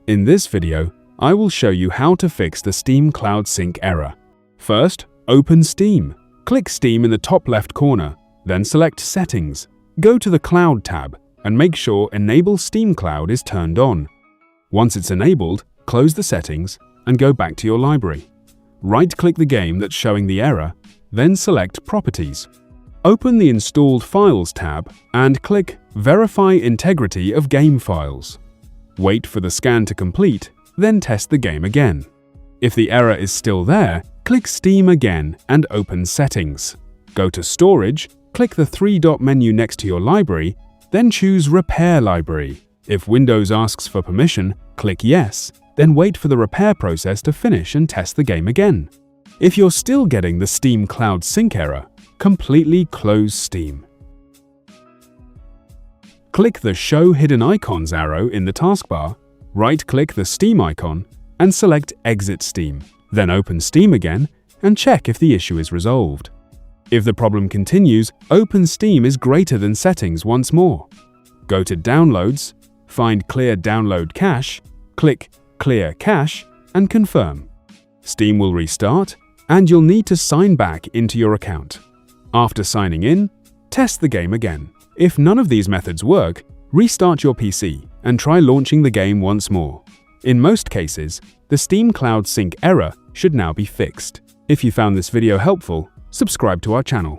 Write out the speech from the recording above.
In this video, I will show you how to fix the Steam Cloud Sync error. First, open Steam. Click Steam in the top left corner, then select Settings. Go to the Cloud tab and make sure Enable Steam Cloud is turned on. Once it's enabled, close the settings and go back to your library. Right-click the game that's showing the error, then select Properties. Open the Installed Files tab and click Verify Integrity of Game Files. Wait for the scan to complete, then test the game again. If the error is still there, click Steam again and open Settings. Go to Storage, click the three-dot menu next to your library, then choose Repair Library. If Windows asks for permission, click Yes, then wait for the repair process to finish and test the game again. If you're still getting the Steam Cloud Sync error, completely close Steam. Click the Show Hidden Icons arrow in the taskbar, right-click the Steam icon, and select Exit Steam. Then open Steam again and check if the issue is resolved. If the problem continues, open Steam is greater than Settings once more. Go to Downloads, find Clear Download Cache, click Clear Cache, and confirm. Steam will restart, and you'll need to sign back into your account. After signing in, test the game again. If none of these methods work, restart your PC and try launching the game once more. In most cases, the Steam Cloud Sync error should now be fixed. If you found this video helpful, subscribe to our channel.